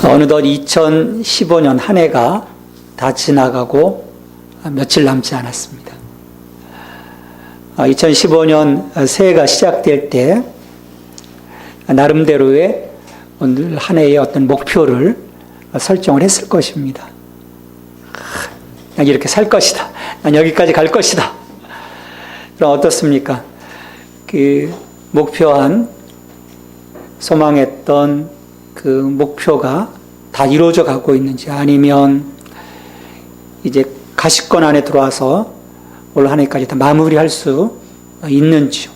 어느덧 2015년 한 해가 다 지나가고 며칠 남지 않았습니다. 2015년 새해가 시작될 때 나름대로의 오늘 한 해의 어떤 목표를 설정을 했을 것입니다. 난 이렇게 살 것이다. 난 여기까지 갈 것이다. 그럼 어떻습니까? 그 목표한, 소망했던 그 목표가 다 이루어져 가고 있는지, 아니면 이제 가시권 안에 들어와서 올 한 해까지 다 마무리할 수 있는지요.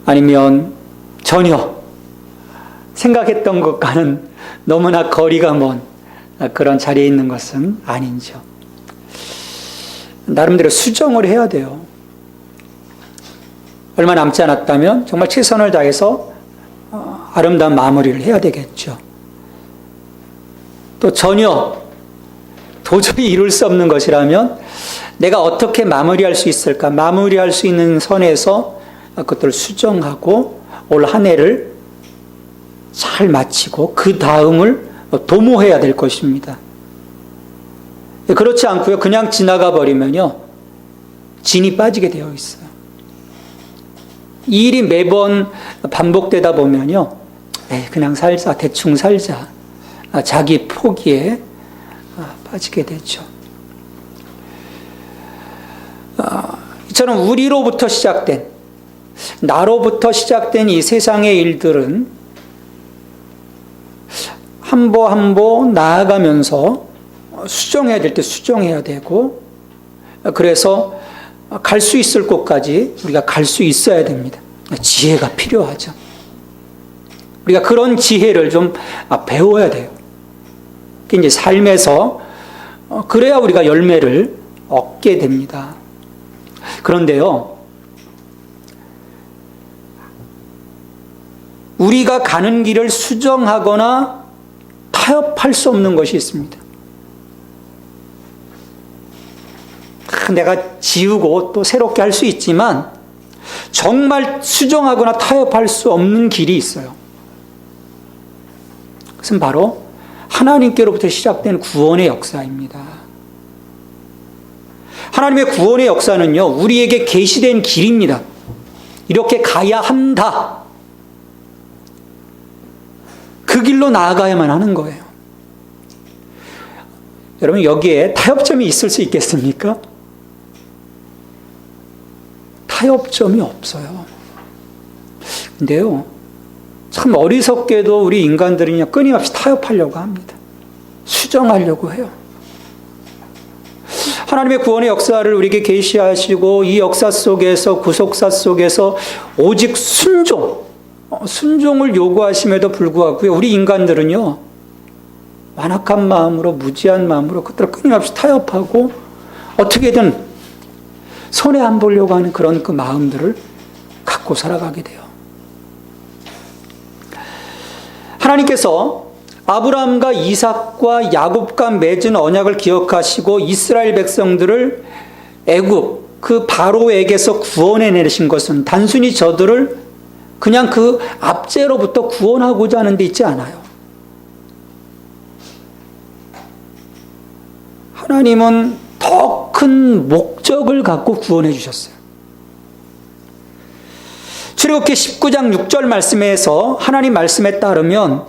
아니면 전혀 생각했던 것과는 너무나 거리가 먼 그런 자리에 있는 것은 아닌지요. 나름대로 수정을 해야 돼요. 얼마 남지 않았다면 정말 최선을 다해서 아름다운 마무리를 해야 되겠죠. 또 전혀 도저히 이룰 수 없는 것이라면 내가 어떻게 마무리할 수 있을까? 마무리할 수 있는 선에서 그것들을 수정하고 올 한 해를 잘 마치고 그 다음을 도모해야 될 것입니다. 그렇지 않고요, 그냥 지나가 버리면요, 진이 빠지게 되어 있어요. 이 일이 매번 반복되다 보면요, 그냥 살자, 대충 살자, 자기 포기에 빠지게 되죠. 이처럼 우리로부터 시작된, 나로부터 시작된 이 세상의 일들은 한 보 한 보 나아가면서 수정해야 될 때 수정해야 되고, 그래서 갈 수 있을 곳까지 우리가 갈 수 있어야 됩니다. 지혜가 필요하죠. 우리가 그런 지혜를 좀 배워야 돼요. 이제 삶에서 그래야 우리가 열매를 얻게 됩니다. 그런데요, 우리가 가는 길을 수정하거나 타협할 수 없는 것이 있습니다. 내가 지우고 또 새롭게 할 수 있지만 정말 수정하거나 타협할 수 없는 길이 있어요. 그것은 바로 하나님께로부터 시작된 구원의 역사입니다. 하나님의 구원의 역사는요, 우리에게 계시된 길입니다. 이렇게 가야 한다. 그 길로 나아가야만 하는 거예요. 여러분, 여기에 타협점이 있을 수 있겠습니까? 타협점이 없어요. 근데요, 참 어리석게도 우리 인간들은 끊임없이 타협하려고 합니다. 수정하려고 해요. 하나님의 구원의 역사를 우리에게 계시하시고 이 역사 속에서, 구속사 속에서 오직 순종을 요구하심에도 불구하고 우리 인간들은요, 완악한 마음으로, 무지한 마음으로 그것들을 끊임없이 타협하고 어떻게든 손해 안 보려고 하는 그런 그 마음들을 갖고 살아가게 돼요. 하나님께서 아브라함과 이삭과 야곱과 맺은 언약을 기억하시고 이스라엘 백성들을 애굽 그 바로에게서 구원해내신 것은 단순히 저들을 그냥 그 압제로부터 구원하고자 하는 데 있지 않아요. 하나님은 더 큰 목적을 갖고 구원해 주셨어요. 출애굽기 19장 6절 말씀에서 하나님 말씀에 따르면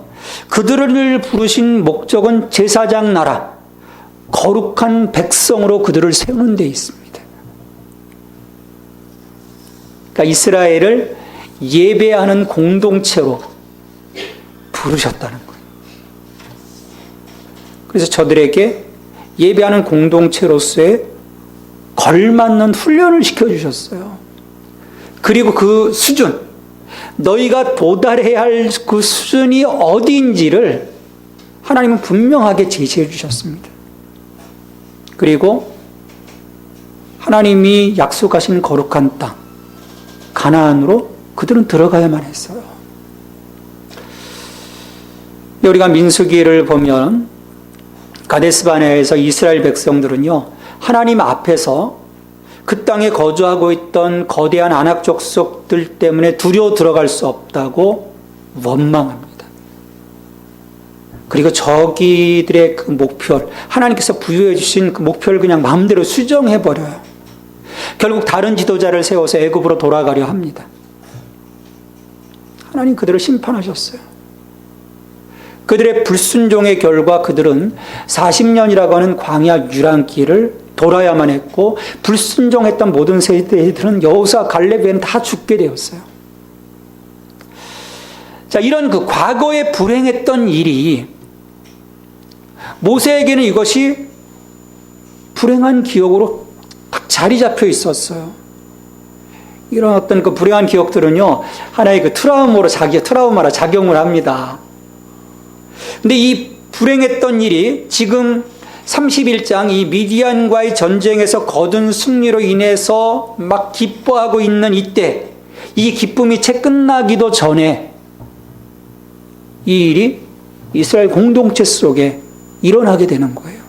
그들을 부르신 목적은 제사장 나라, 거룩한 백성으로 그들을 세우는 데 있습니다. 그러니까 이스라엘을 예배하는 공동체로 부르셨다는 거예요. 그래서 저들에게 예배하는 공동체로서의 걸맞는 훈련을 시켜주셨어요. 그리고 그 수준, 너희가 도달해야 할 그 수준이 어디인지를 하나님은 분명하게 제시해 주셨습니다. 그리고 하나님이 약속하신 거룩한 땅, 가나안으로 그들은 들어가야만 했어요. 우리가 민수기를 보면 가데스바네아에서 이스라엘 백성들은요, 하나님 앞에서 그 땅에 거주하고 있던 거대한 아낙 족속들 때문에 두려워 들어갈 수 없다고 원망합니다. 그리고 저기들의 그 목표, 하나님께서 부여해 주신 그 목표를 그냥 마음대로 수정해 버려요. 결국 다른 지도자를 세워서 애굽으로 돌아가려 합니다. 하나님 그들을 심판하셨어요. 그들의 불순종의 결과 그들은 40년이라고 하는 광야 유랑길을 돌아야만 했고, 불순종했던 모든 세대들은 여호수아 갈렙 외에는 다 죽게 되었어요. 자, 이런 그 과거에 불행했던 일이 모세에게는 이것이 불행한 기억으로 딱 자리 잡혀 있었어요. 이런 어떤 그 불행한 기억들은요, 하나의 그 트라우마로 작용을 합니다. 근데 이 불행했던 일이 지금 31장 이 미디안과의 전쟁에서 거둔 승리로 인해서 막 기뻐하고 있는 이때, 이 기쁨이 채 끝나기도 전에 이 일이 이스라엘 공동체 속에 일어나게 되는 거예요.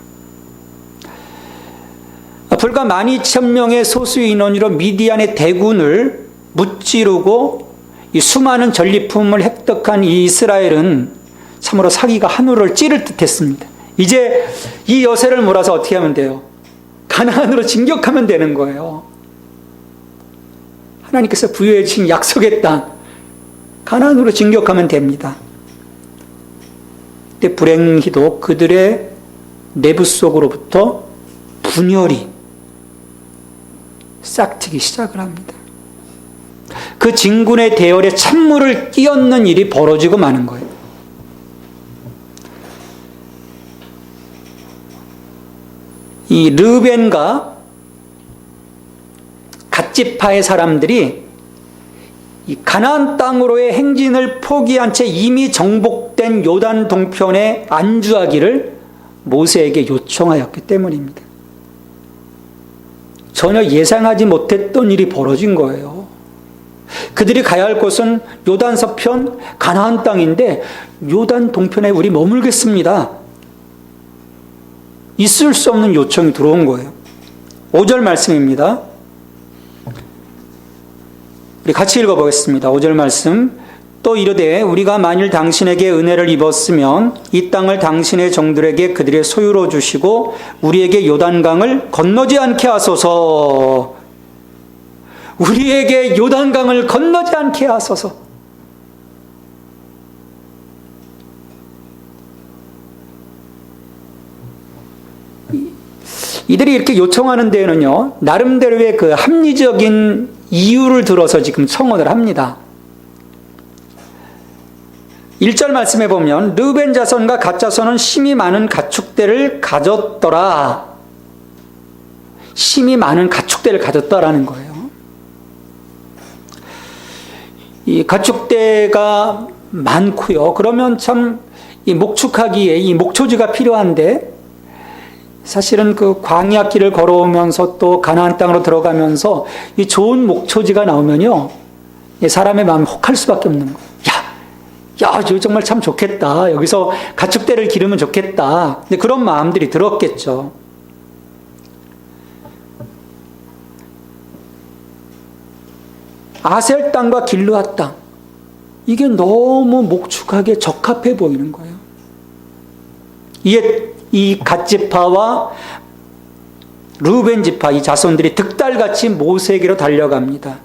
불과 12,000명의 소수 인원으로 미디안의 대군을 무찌르고 이 수많은 전리품을 획득한 이 이스라엘은 참으로 사기가 하늘을 찌를 듯했습니다. 이제 이 여세를 몰아서 어떻게 하면 돼요? 가나안으로 진격하면 되는 거예요. 하나님께서 부여해 주신 약속의 땅, 가나안으로 진격하면 됩니다. 근데 불행히도 그들의 내부 속으로부터 분열이 싹트기 시작을 합니다. 그 진군의 대열에 찬물을 끼얹는 일이 벌어지고 마는 거예요. 이 르벤과 갓지파의 사람들이 이 가나안 땅으로의 행진을 포기한 채 이미 정복된 요단 동편에 안주하기를 모세에게 요청하였기 때문입니다. 전혀 예상하지 못했던 일이 벌어진 거예요. 그들이 가야 할 곳은 요단 서편 가나안 땅인데 요단 동편에 우리 머물겠습니다. 있을 수 없는 요청이 들어온 거예요. 5절 말씀입니다. 우리 같이 읽어보겠습니다. 5절 말씀. 또 이르되 우리가 만일 당신에게 은혜를 입었으면 이 땅을 당신의 종들에게 그들의 소유로 주시고 우리에게 요단강을 건너지 않게 하소서. 우리에게 요단강을 건너지 않게 하소서. 이들이 이렇게 요청하는 데에는요, 나름대로의 그 합리적인 이유를 들어서 지금 청원을 합니다. 1절 말씀에 보면 르벤 자손과 갓 자손은 심이 많은 가축대를 가졌더라. 심이 많은 가축대를 가졌다라는 거예요. 이 가축대가 많고요. 그러면 참 이 목축하기에 이 목초지가 필요한데, 사실은 그 광야길을 걸어오면서 또 가나안 땅으로 들어가면서 이 좋은 목초지가 나오면요, 사람의 마음이 혹할 수밖에 없는 거예요. 야, 저 정말 참 좋겠다. 여기서 가축대를 기르면 좋겠다. 근데 그런 마음들이 들었겠죠. 아셀 땅과 길르앗 땅, 이게 너무 목축하게 적합해 보이는 거예요. 이에 이 갓지파와 르벤 지파 이 자손들이 득달같이 모세에게로 달려갑니다.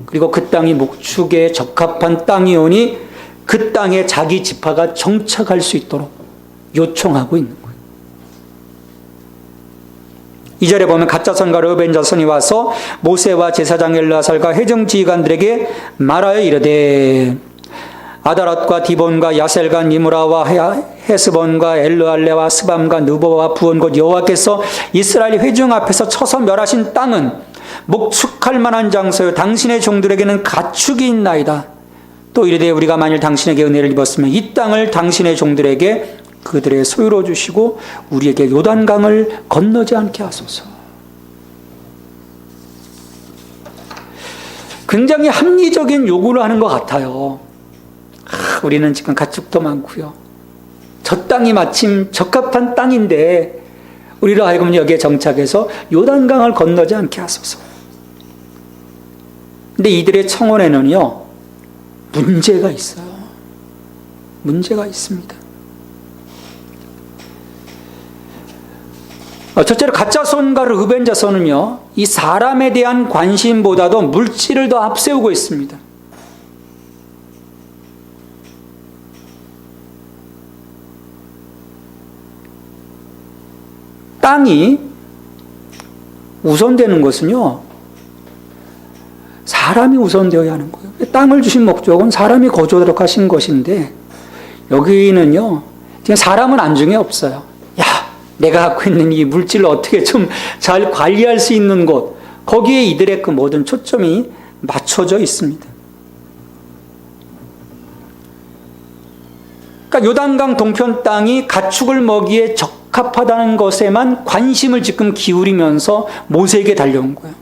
그리고 그 땅이 목축에 적합한 땅이오니 그 땅에 자기 지파가 정착할 수 있도록 요청하고 있는 거예요. 2절에 보면 갓 자손과 르벤 자손이 와서 모세와 제사장 엘르아살과 회중 지휘관들에게 말하여 이르되 아다랏과 디본과 야셀과 니므라와 헤스본과 엘르알레와 스밤과 느보와 부온 곧 여호와께서 이스라엘 회중 앞에서 쳐서 멸하신 땅은 목축할 만한 장소요 당신의 종들에게는 가축이 있나이다. 또 이르되 우리가 만일 당신에게 은혜를 입었으면 이 땅을 당신의 종들에게 그들의 소유로 주시고 우리에게 요단강을 건너지 않게 하소서. 굉장히 합리적인 요구를 하는 것 같아요. 우리는 지금 가축도 많고요. 저 땅이 마침 적합한 땅인데 우리로 하여금 여기에 정착해서 요단강을 건너지 않게 하소서. 근데 이들의 청원에는요, 문제가 있어요. 문제가 있습니다. 첫째로 가짜 선과 르벤 자손은요, 이 사람에 대한 관심보다도 물질을 더 앞세우고 있습니다. 땅이 우선되는 것은요, 사람이 우선되어야 하는 거예요. 땅을 주신 목적은 사람이 거주하도록 하신 것인데, 여기는요, 그냥 사람은 안중에 없어요. 야, 내가 갖고 있는 이 물질을 어떻게 좀 잘 관리할 수 있는 곳, 거기에 이들의 그 모든 초점이 맞춰져 있습니다. 그러니까 요단강 동편 땅이 가축을 먹이에 적합하다는 것에만 관심을 지금 기울이면서 모세에게 달려온 거예요.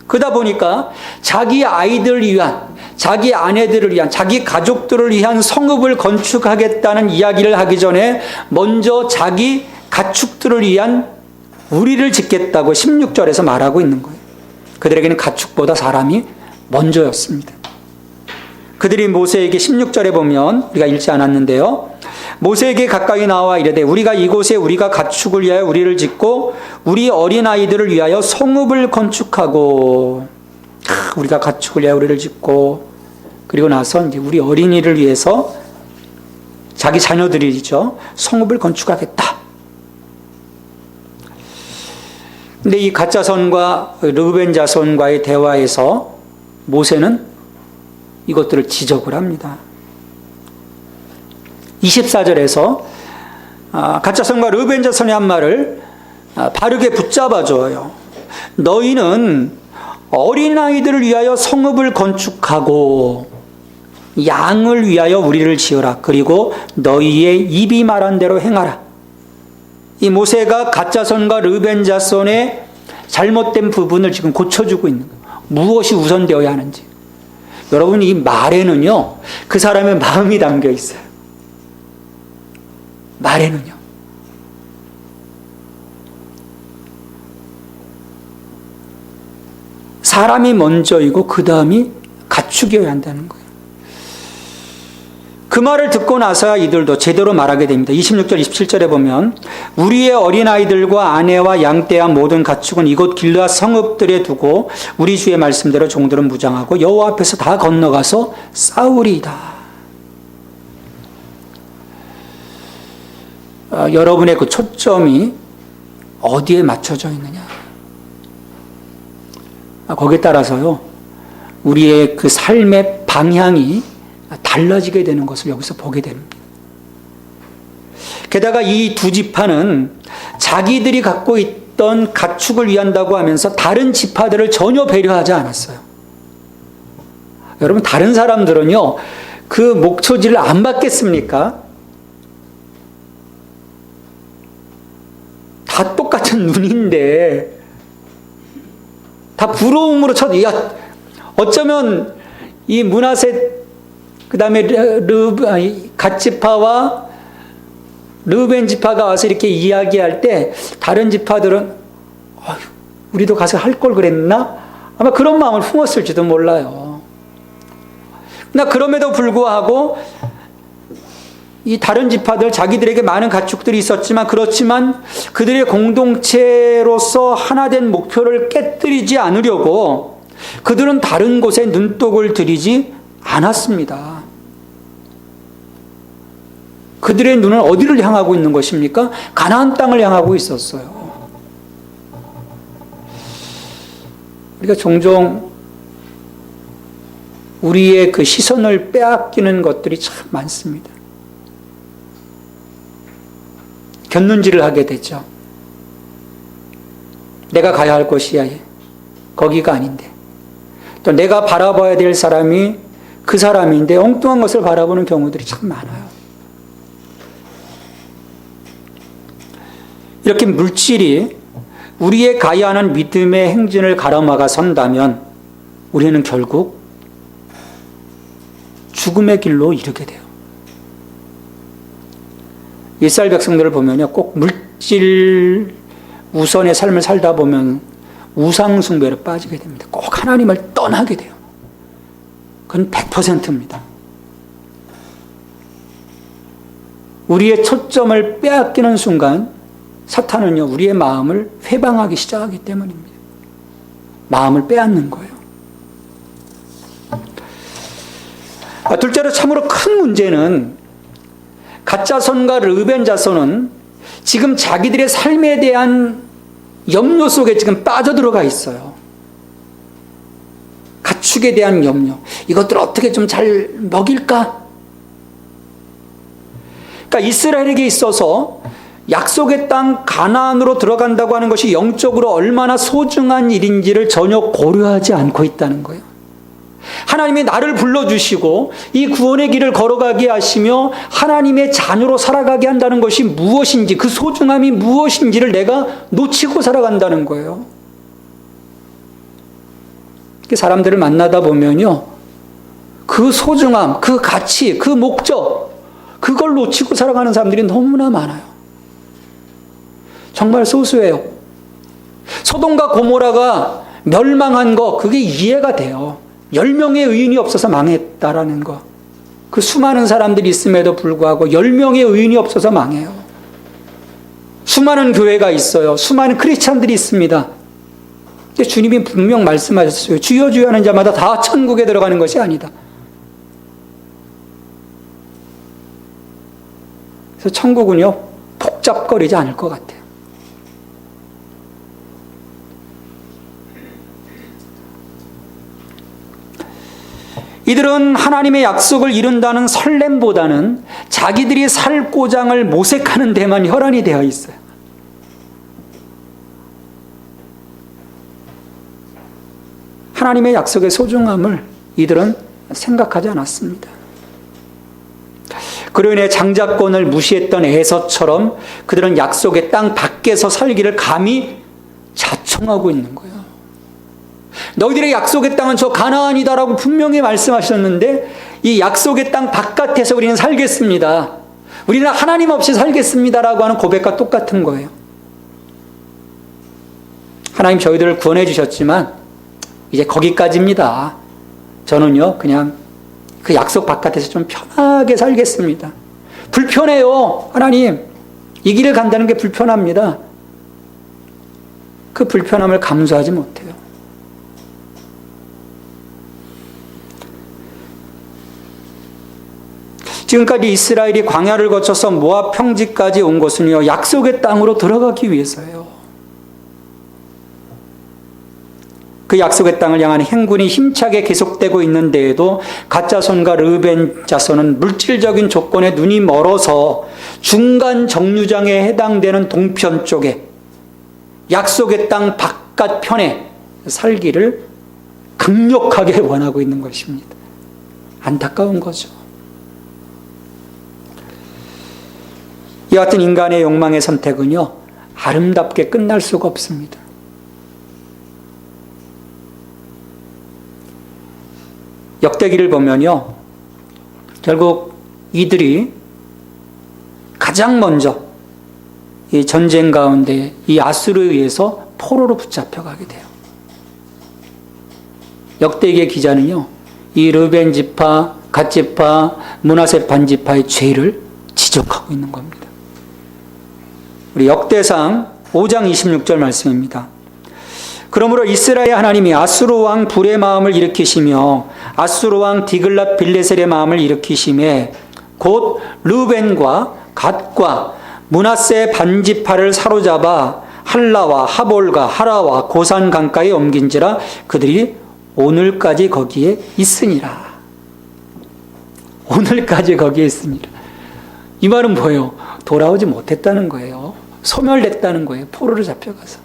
그러다 보니까 자기 아이들을 위한, 자기 아내들을 위한, 자기 가족들을 위한 성읍을 건축하겠다는 이야기를 하기 전에 먼저 자기 가축들을 위한 우리를 짓겠다고 16절에서 말하고 있는 거예요. 그들에게는 가축보다 사람이 먼저였습니다. 그들이 모세에게 16절에 보면 우리가 읽지 않았는데요. 모세에게 가까이 나와 이르되 우리가 이곳에 우리가 가축을 위하여 우리를 짓고 우리 어린아이들을 위하여 성읍을 건축하고, 우리가 가축을 위하여 우리를 짓고, 그리고 나서 이제 우리 어린이를 위해서 자기 자녀들이죠, 성읍을 건축하겠다. 근데 이 가짜선과 르벤 자손과의 대화에서 모세는 이것들을 지적을 합니다. 24절에서 가짜선과 르벤 자손이 한 말을 바르게 붙잡아줘요. 너희는 어린아이들을 위하여 성읍을 건축하고 양을 위하여 우리를 지으라. 그리고 너희의 입이 말한 대로 행하라. 이 모세가 가짜선과 르벤 자손의 잘못된 부분을 지금 고쳐주고 있는 거예요. 무엇이 우선되어야 하는지. 여러분, 이 말에는요, 그 사람의 마음이 담겨 있어요. 말에는요. 사람이 먼저이고 그 다음이 가축이어야 한다는 거예요. 그 말을 듣고 나서야 이들도 제대로 말하게 됩니다. 26절, 27절에 보면 우리의 어린아이들과 아내와 양떼와 모든 가축은 이곳 길르앗 성읍들에 두고 우리 주의 말씀대로 종들은 무장하고 여호와 앞에서 다 건너가서 싸우리이다. 여러분의 그 초점이 어디에 맞춰져 있느냐, 거기에 따라서요, 우리의 그 삶의 방향이 달라지게 되는 것을 여기서 보게 됩니다. 게다가 이 두 지파는 자기들이 갖고 있던 가축을 위한다고 하면서 다른 지파들을 전혀 배려하지 않았어요. 여러분, 다른 사람들은요, 그 목초지를 안 받겠습니까? 다 똑같은 눈인데 다 부러움으로 야, 어쩌면 이 므낫세, 그 다음에 갓지파와 르벤 지파가 와서 이렇게 이야기할 때 다른 지파들은 우리도 가서 할 걸 그랬나? 아마 그런 마음을 품었을지도 몰라요. 그러나 그럼에도 불구하고 이 다른 지파들, 자기들에게 많은 가축들이 있었지만, 그렇지만 그들의 공동체로서 하나된 목표를 깨뜨리지 않으려고 그들은 다른 곳에 눈독을 들이지 않았습니다. 그들의 눈은 어디를 향하고 있는 것입니까? 가나안 땅을 향하고 있었어요. 우리가 종종 우리의 그 시선을 빼앗기는 것들이 참 많습니다. 곁눈질을 하게 되죠. 내가 가야 할 곳이야, 거기가 아닌데. 또 내가 바라봐야 될 사람이 그 사람인데 엉뚱한 것을 바라보는 경우들이 참 많아요. 이렇게 물질이 우리의 가야 하는 믿음의 행진을 가로막아 선다면 우리는 결국 죽음의 길로 이르게 돼요. 이스라엘 백성들을 보면요, 꼭 물질 우선의 삶을 살다 보면 우상 숭배로 빠지게 됩니다. 꼭 하나님을 떠나게 돼요. 그건 100%입니다. 우리의 초점을 빼앗기는 순간 사탄은요, 우리의 마음을 회방하기 시작하기 때문입니다. 마음을 빼앗는 거예요. 둘째로 참으로 큰 문제는 갓자손과 르벤 자손은 지금 자기들의 삶에 대한 염려 속에 지금 빠져들어가 있어요. 가축에 대한 염려. 이것들을 어떻게 좀 잘 먹일까? 그러니까 이스라엘에게 있어서 약속의 땅 가나안으로 들어간다고 하는 것이 영적으로 얼마나 소중한 일인지를 전혀 고려하지 않고 있다는 거예요. 하나님이 나를 불러주시고 이 구원의 길을 걸어가게 하시며 하나님의 자녀로 살아가게 한다는 것이 무엇인지, 그 소중함이 무엇인지를 내가 놓치고 살아간다는 거예요. 사람들을 만나다 보면요, 그 소중함, 그 가치, 그 목적, 그걸 놓치고 살아가는 사람들이 너무나 많아요. 정말 소수예요. 소돔과 고모라가 멸망한 거, 그게 이해가 돼요. 10명의 의인이 없어서 망했다라는 거. 그 수많은 사람들이 있음에도 불구하고 10명의 의인이 없어서 망해요. 수많은 교회가 있어요. 수많은 크리스찬들이 있습니다. 근데 주님이 분명 말씀하셨어요. 주여 주여 하는 자마다 다 천국에 들어가는 것이 아니다. 그래서 천국은요, 복잡거리지 않을 것 같아요. 이들은 하나님의 약속을 이룬다는 설렘보다는 자기들이 살 고장을 모색하는 데만 혈안이 되어 있어요. 하나님의 약속의 소중함을 이들은 생각하지 않았습니다. 그로 인해 장자권을 무시했던 에서처럼 그들은 약속의 땅 밖에서 살기를 감히 자청하고 있는 거예요. 너희들의 약속의 땅은 저 가나안이다라고 분명히 말씀하셨는데 이 약속의 땅 바깥에서 우리는 살겠습니다. 우리는 하나님 없이 살겠습니다라고 하는 고백과 똑같은 거예요. 하나님 저희들을 구원해 주셨지만 이제 거기까지입니다. 저는요, 그냥 그 약속 바깥에서 좀 편하게 살겠습니다. 불편해요. 하나님, 이 길을 간다는 게 불편합니다. 그 불편함을 감수하지 못해요. 지금까지 이스라엘이 광야를 거쳐서 모압 평지까지 온 것은요, 약속의 땅으로 들어가기 위해서예요. 그 약속의 땅을 향한 행군이 힘차게 계속되고 있는 데에도 갓자손과 르벤 자손은 물질적인 조건에 눈이 멀어서 중간 정류장에 해당되는 동편 쪽에 약속의 땅 바깥편에 살기를 강력하게 원하고 있는 것입니다. 안타까운 거죠. 이 같은 인간의 욕망의 선택은요, 아름답게 끝날 수가 없습니다. 역대기를 보면요, 결국 이들이 가장 먼저 이 전쟁 가운데 이 아수르에 의해서 포로로 붙잡혀가게 돼요. 역대기의 기자는요, 이 르벤 지파, 갓 지파, 므낫세 반 지파의 죄를 지적하고 있는 겁니다. 우리 역대상 5장 26절 말씀입니다. 그러므로 이스라엘 하나님이 아수르 왕 불의 마음을 일으키시며 아수르 왕 디글랏 빌레셀의 마음을 일으키심에 곧 르벤과 갓과 므낫세 반지파를 사로잡아 할라와 하볼과 하라와 고산 강가에 옮긴지라 그들이 오늘까지 거기에 있으니라. 오늘까지 거기에 있으니라. 이 말은 뭐예요? 돌아오지 못했다는 거예요. 소멸됐다는 거예요. 포로로 잡혀가서.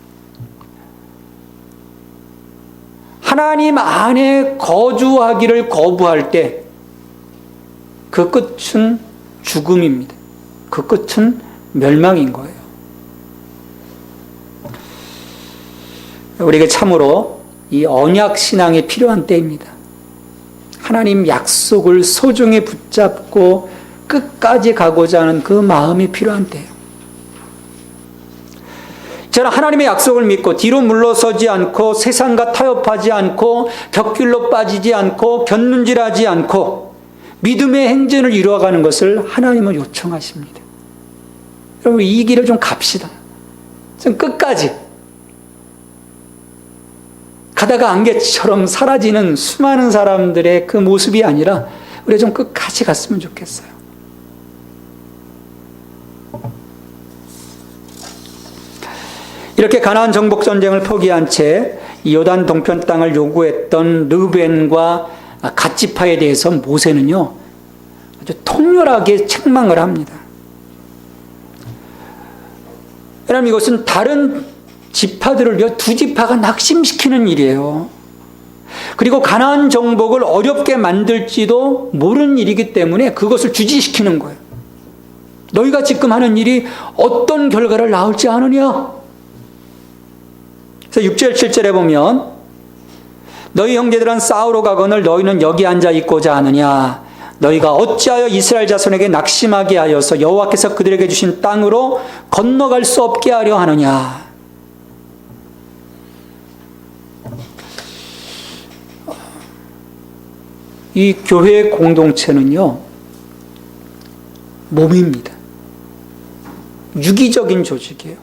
하나님 안에 거주하기를 거부할 때 그 끝은 죽음입니다. 그 끝은 멸망인 거예요. 우리에게 참으로 이 언약 신앙이 필요한 때입니다. 하나님 약속을 소중히 붙잡고 끝까지 가고자 하는 그 마음이 필요한 때예요. 저는 하나님의 약속을 믿고 뒤로 물러서지 않고 세상과 타협하지 않고 격길로 빠지지 않고 견눈질하지 않고 믿음의 행진을 이루어가는 것을 하나님은 요청하십니다. 여러분, 이 길을 좀 갑시다. 좀 끝까지. 가다가 안개처럼 사라지는 수많은 사람들의 그 모습이 아니라 우리가 좀 끝까지 갔으면 좋겠어요. 이렇게 가나안 정복 전쟁을 포기한 채 요단 동편 땅을 요구했던 르벤과 갓지파에 대해서 모세는요, 아주 통렬하게 책망을 합니다. 왜냐하면 이것은 다른 지파들을 위해 두 지파가 낙심시키는 일이에요. 그리고 가나안 정복을 어렵게 만들지도 모르는 일이기 때문에 그것을 주지시키는 거예요. 너희가 지금 하는 일이 어떤 결과를 낳을지 아느냐? 그래서 6절 7절에 보면 너희 형제들은 싸우러 가거늘 너희는 여기 앉아 있고자 하느냐? 너희가 어찌하여 이스라엘 자손에게 낙심하게 하여서 여호와께서 그들에게 주신 땅으로 건너갈 수 없게 하려 하느냐? 이 교회 공동체는요, 몸입니다. 유기적인 조직이에요.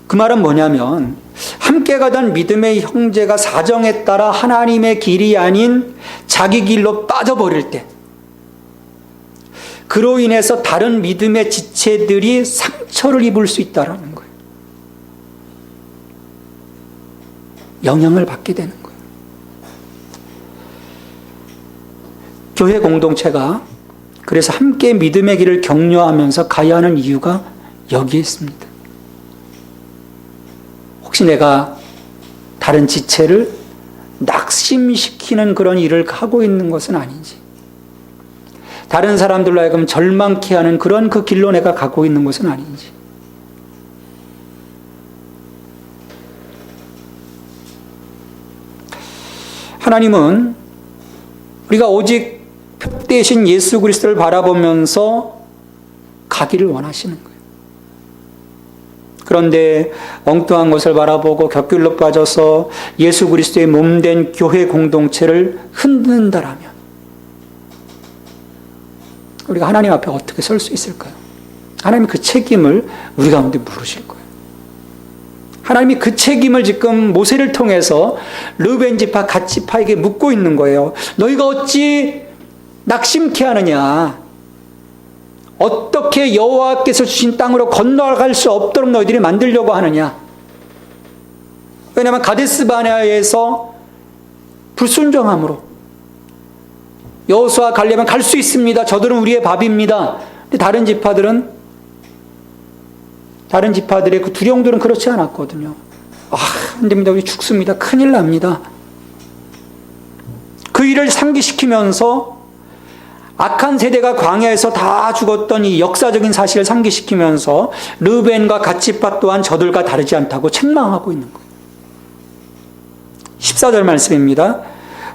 그 말은 뭐냐면 함께 가던 믿음의 형제가 사정에 따라 하나님의 길이 아닌 자기 길로 빠져버릴 때, 그로 인해서 다른 믿음의 지체들이 상처를 입을 수 있다는 거예요. 영향을 받게 되는 거예요. 교회 공동체가 그래서 함께 믿음의 길을 격려하면서 가야 하는 이유가 여기에 있습니다. 혹시 내가 다른 지체를 낙심시키는 그런 일을 하고 있는 것은 아닌지, 다른 사람들로 하여금 절망케 하는 그런 그 길로 내가 가고 있는 것은 아닌지, 하나님은 우리가 오직 대신 예수 그리스도를 바라보면서 가기를 원하시는 거예요. 그런데 엉뚱한 것을 바라보고 곁길로 빠져서 예수 그리스도의 몸된 교회 공동체를 흔든다라면 우리가 하나님 앞에 어떻게 설 수 있을까요? 하나님이 그 책임을 우리 가운데 물으실 거예요. 하나님이 그 책임을 지금 모세를 통해서 르벤 지파, 갓 지파에게 묻고 있는 거예요. 너희가 어찌 낙심케 하느냐? 어떻게 여호와께서 주신 땅으로 건너갈 수 없도록 너희들이 만들려고 하느냐? 왜냐하면 가데스 바네아에서 불순종함으로 여호수아 가려면 갈 수 있습니다. 저들은 우리의 밥입니다. 근데 다른 지파들의 그 두령들은 그렇지 않았거든요. 안 됩니다. 우리 죽습니다. 큰일 납니다. 그 일을 상기시키면서 악한 세대가 광야에서 다 죽었던 이 역사적인 사실을 상기시키면서 르벤과 갓 지파 또한 저들과 다르지 않다고 책망하고 있는 거예요. 14절 말씀입니다.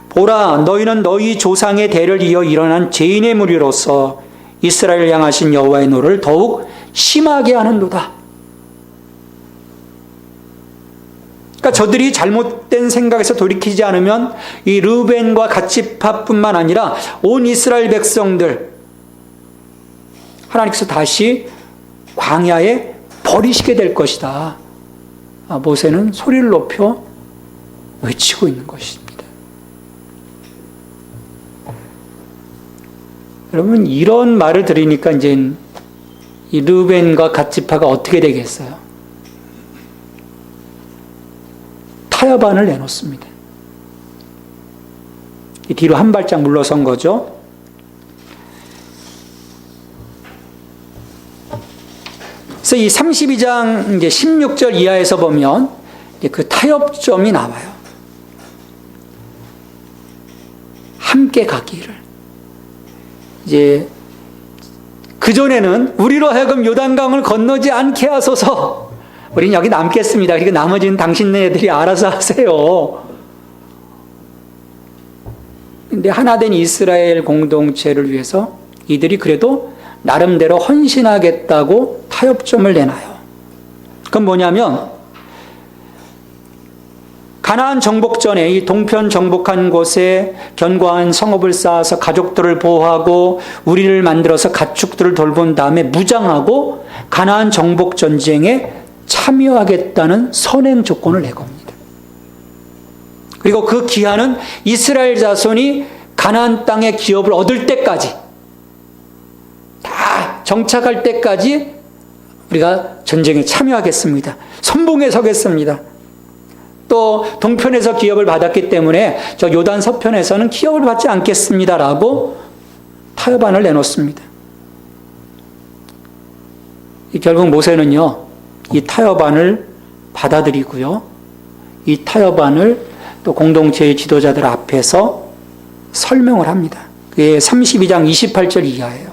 보라, 너희는 너희 조상의 대를 이어 일어난 죄인의 무리로서 이스라엘을 향하신 여호와의 노를 더욱 심하게 하는도다. 그러니까 저들이 잘못된 생각에서 돌이키지 않으면 이 르벤과 갓 지파뿐만 아니라 온 이스라엘 백성들 하나님께서 다시 광야에 버리시게 될 것이다. 모세는 소리를 높여 외치고 있는 것입니다. 여러분, 이런 말을 들으니까 이제 이 르벤과 갓 지파가 어떻게 되겠어요? 타협안을 내놓습니다. 이 뒤로 한 발짝 물러선 거죠. 그래서 이 32장 이제 16절 이하에서 보면 그 타협점이 나와요. 함께 가기를. 이제 그전에는 우리로 하여금 요단강을 건너지 않게 하소서. 우리는 여기 남겠습니다. 그리고 나머지는 당신네들이 알아서 하세요. 근데 하나된 이스라엘 공동체를 위해서 이들이 그래도 나름대로 헌신하겠다고 타협점을 내놔요. 그건 뭐냐면 가나안 정복 전에 이 동편 정복한 곳에 견고한 성읍을 쌓아서 가족들을 보호하고 우리를 만들어서 가축들을 돌본 다음에 무장하고 가나안 정복 전쟁에 참여하겠다는 선행 조건을 내겁니다. 그리고 그 기한은 이스라엘 자손이 가나안 땅의 기업을 얻을 때까지, 다 정착할 때까지 우리가 전쟁에 참여하겠습니다. 선봉에 서겠습니다. 또 동편에서 기업을 받았기 때문에 저 요단 서편에서는 기업을 받지 않겠습니다라고 타협안을 내놓습니다. 결국 모세는요, 이 타협안을 받아들이고요, 이 타협안을 또 공동체의 지도자들 앞에서 설명을 합니다. 그게 32장 28절 이하예요.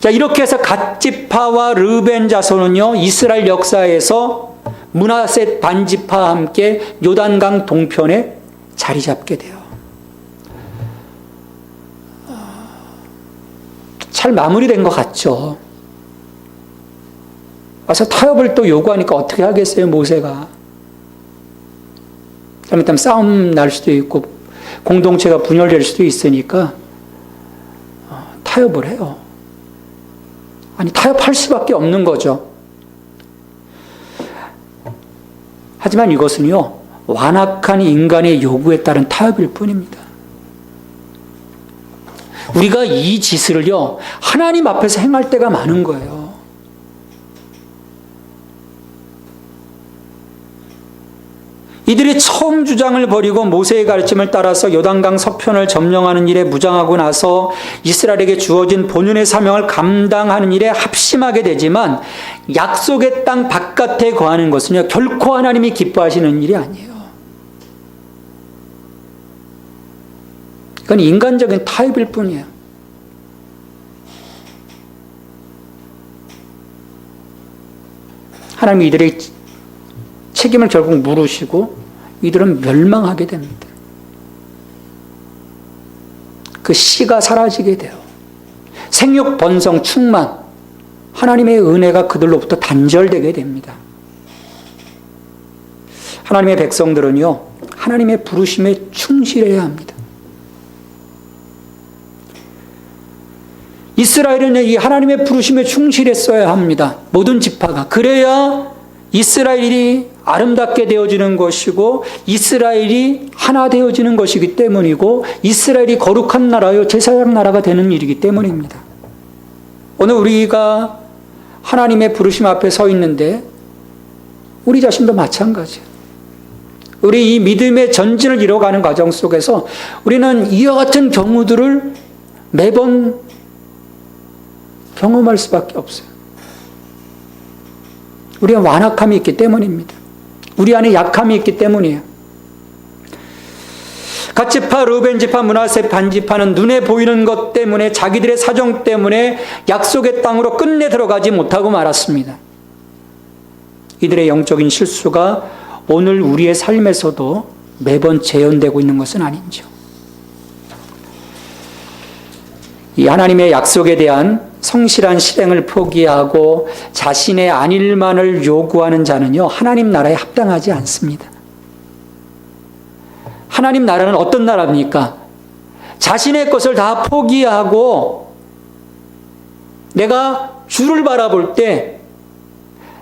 자, 이렇게 해서 갓지파와 르벤 자손은요, 이스라엘 역사에서 므낫세 반지파와 함께 요단강 동편에 자리 잡게 돼요. 잘 마무리된 것 같죠. 와서 타협을 또 요구하니까 어떻게 하겠어요, 모세가. 잘못하면 싸움 날 수도 있고 공동체가 분열될 수도 있으니까 타협을 해요. 아니, 타협할 수밖에 없는 거죠. 하지만 이것은요, 완악한 인간의 요구에 따른 타협일 뿐입니다. 우리가 이 짓을요, 하나님 앞에서 행할 때가 많은 거예요. 이들이 처음 주장을 버리고 모세의 가르침을 따라서 요단강 서편을 점령하는 일에 무장하고 나서 이스라엘에게 주어진 본연의 사명을 감당하는 일에 합심하게 되지만 약속의 땅 바깥에 거하는 것은요, 결코 하나님이 기뻐하시는 일이 아니에요. 이건 인간적인 타협일 뿐이에요. 하나님이 이들의 책임을 결국 물으시고 이들은 멸망하게 됩니다. 그 씨가 사라지게 돼요. 생육, 번성, 충만, 하나님의 은혜가 그들로부터 단절되게 됩니다. 하나님의 백성들은요, 하나님의 부르심에 충실해야 합니다. 이스라엘은 이 하나님의 부르심에 충실했어야 합니다. 모든 지파가. 그래야 이스라엘이 아름답게 되어지는 것이고 이스라엘이 하나 되어지는 것이기 때문이고 이스라엘이 거룩한 나라요 제사장 나라가 되는 일이기 때문입니다. 오늘 우리가 하나님의 부르심 앞에 서 있는데 우리 자신도 마찬가지예요. 우리 이 믿음의 전진을 이뤄가는 과정 속에서 우리는 이와 같은 경우들을 매번 경험할 수밖에 없어요. 우리가 완악함이 있기 때문입니다. 우리 안에 약함이 있기 때문이에요. 갓지파, 르벤지파, 므낫세 반지파는 눈에 보이는 것 때문에 자기들의 사정 때문에 약속의 땅으로 끝내 들어가지 못하고 말았습니다. 이들의 영적인 실수가 오늘 우리의 삶에서도 매번 재현되고 있는 것은 아닌지요. 이 하나님의 약속에 대한 성실한 실행을 포기하고 자신의 안일만을 요구하는 자는요, 하나님 나라에 합당하지 않습니다. 하나님 나라는 어떤 나라입니까? 자신의 것을 다 포기하고 내가 주를 바라볼 때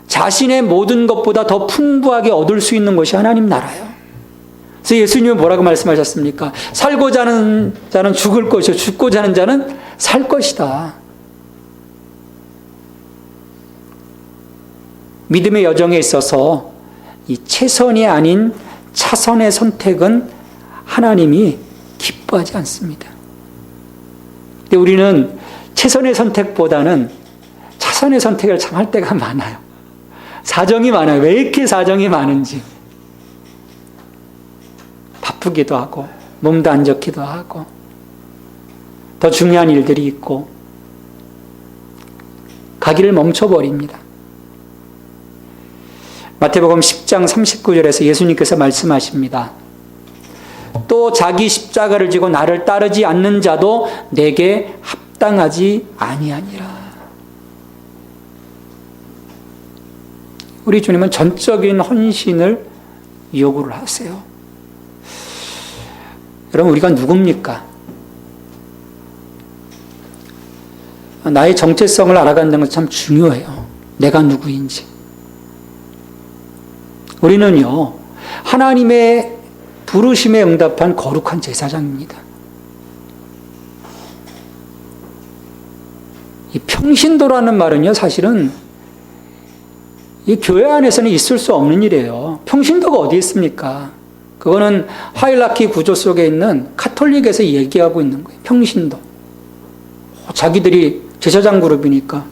자신의 모든 것보다 더 풍부하게 얻을 수 있는 것이 하나님 나라예요. 그래서 예수님은 뭐라고 말씀하셨습니까? 살고자 하는 자는 죽을 것이요 죽고자 하는 자는 살 것이다. 믿음의 여정에 있어서 이 최선이 아닌 차선의 선택은 하나님이 기뻐하지 않습니다. 근데 우리는 최선의 선택보다는 차선의 선택을 참 할 때가 많아요. 사정이 많아요. 왜 이렇게 사정이 많은지. 바쁘기도 하고 몸도 안 좋기도 하고 더 중요한 일들이 있고 가기를 멈춰버립니다. 마태복음 10장 39절에서 예수님께서 말씀하십니다. 또 자기 십자가를 지고 나를 따르지 않는 자도 내게 합당하지 아니하니라. 우리 주님은 전적인 헌신을 요구를 하세요. 여러분, 우리가 누굽니까? 나의 정체성을 알아간다는 건 참 중요해요. 내가 누구인지. 우리는요, 하나님의 부르심에 응답한 거룩한 제사장입니다. 이 평신도라는 말은요, 사실은 이 교회 안에서는 있을 수 없는 일이에요. 평신도가 어디 있습니까? 그거는 하이라키 구조 속에 있는 카톨릭에서 얘기하고 있는 거예요. 평신도. 자기들이 제사장 그룹이니까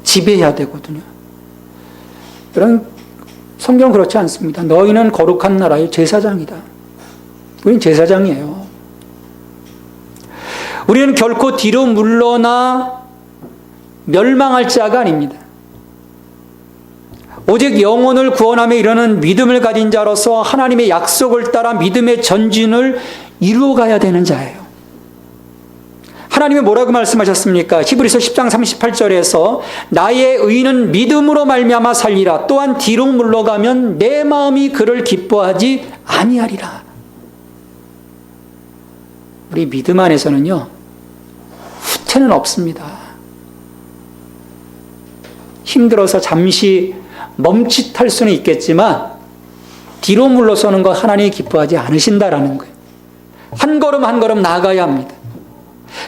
지배해야 되거든요. 그런 성경 그렇지 않습니다. 너희는 거룩한 나라의 제사장이다. 우리는 제사장이에요. 우리는 결코 뒤로 물러나 멸망할 자가 아닙니다. 오직 영혼을 구원함에 이르는 믿음을 가진 자로서 하나님의 약속을 따라 믿음의 전진을 이루어가야 되는 자예요. 하나님이 뭐라고 말씀하셨습니까? 히브리서 10장 38절에서 나의 의인은 믿음으로 말미암아 살리라. 또한 뒤로 물러가면 내 마음이 그를 기뻐하지 아니하리라. 우리 믿음 안에서는요, 후퇴는 없습니다. 힘들어서 잠시 멈칫할 수는 있겠지만 뒤로 물러서는 거 하나님이 기뻐하지 않으신다라는 거예요. 한 걸음 한 걸음 나아가야 합니다.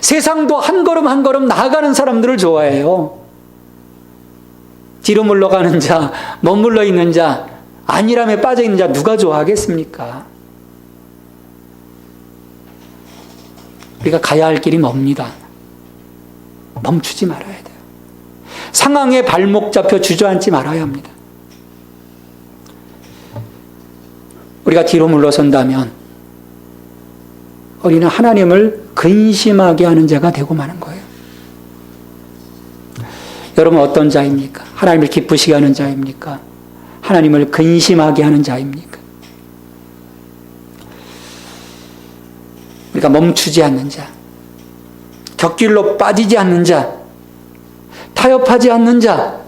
세상도 한 걸음 한 걸음 나아가는 사람들을 좋아해요. 뒤로 물러가는 자, 머물러 있는 자, 안일함에 빠져 있는 자 누가 좋아하겠습니까? 우리가 가야 할 길이 멉니다. 멈추지 말아야 돼요. 상황에 발목 잡혀 주저앉지 말아야 합니다. 우리가 뒤로 물러선다면 우리는 하나님을 근심하게 하는 자가 되고 마는 거예요. 여러분 어떤 자입니까? 하나님을 기쁘시게 하는 자입니까? 하나님을 근심하게 하는 자입니까? 우리가 멈추지 않는 자, 곁길로 빠지지 않는 자, 타협하지 않는 자,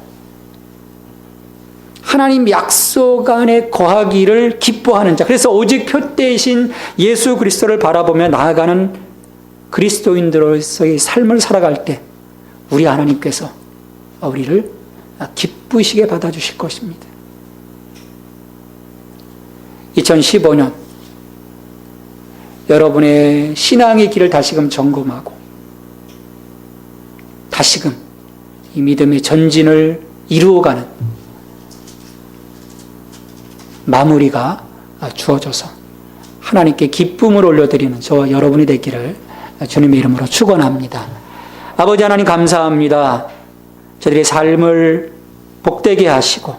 하나님 약속 안에 거하기를 기뻐하는 자. 그래서 오직 표대이신 예수 그리스도를 바라보며 나아가는 그리스도인들로서의 삶을 살아갈 때 우리 하나님께서 우리를 기쁘시게 받아주실 것입니다. 2015년 여러분의 신앙의 길을 다시금 점검하고 다시금 이 믿음의 전진을 이루어가는 마무리가 주어져서 하나님께 기쁨을 올려드리는 저와 여러분이 되기를 주님의 이름으로 축원합니다. 아버지 하나님 감사합니다. 저들의 삶을 복되게 하시고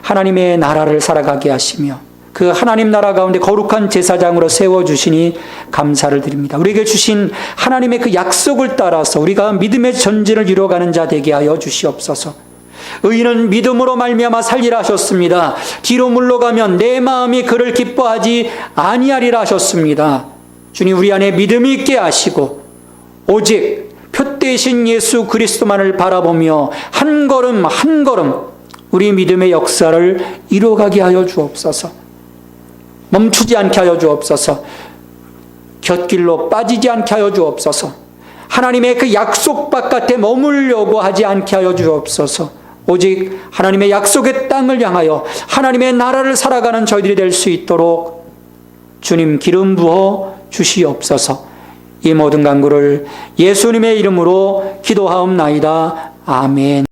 하나님의 나라를 살아가게 하시며 그 하나님 나라 가운데 거룩한 제사장으로 세워주시니 감사를 드립니다. 우리에게 주신 하나님의 그 약속을 따라서 우리가 믿음의 전진을 이루어가는 자 되게 하여 주시옵소서. 의인은 믿음으로 말미암아 살리라 하셨습니다. 뒤로 물러가면 내 마음이 그를 기뻐하지 아니하리라 하셨습니다. 주님 우리 안에 믿음이 있게 하시고 오직 표대이신 예수 그리스도만을 바라보며 한 걸음 한 걸음 우리 믿음의 역사를 이루어가게 하여 주옵소서. 멈추지 않게 하여 주옵소서. 곁길로 빠지지 않게 하여 주옵소서. 하나님의 그 약속 바깥에 머물려고 하지 않게 하여 주옵소서. 오직 하나님의 약속의 땅을 향하여 하나님의 나라를 살아가는 저희들이 될 수 있도록 주님 기름 부어 주시옵소서. 이 모든 간구를 예수님의 이름으로 기도하옵나이다. 아멘.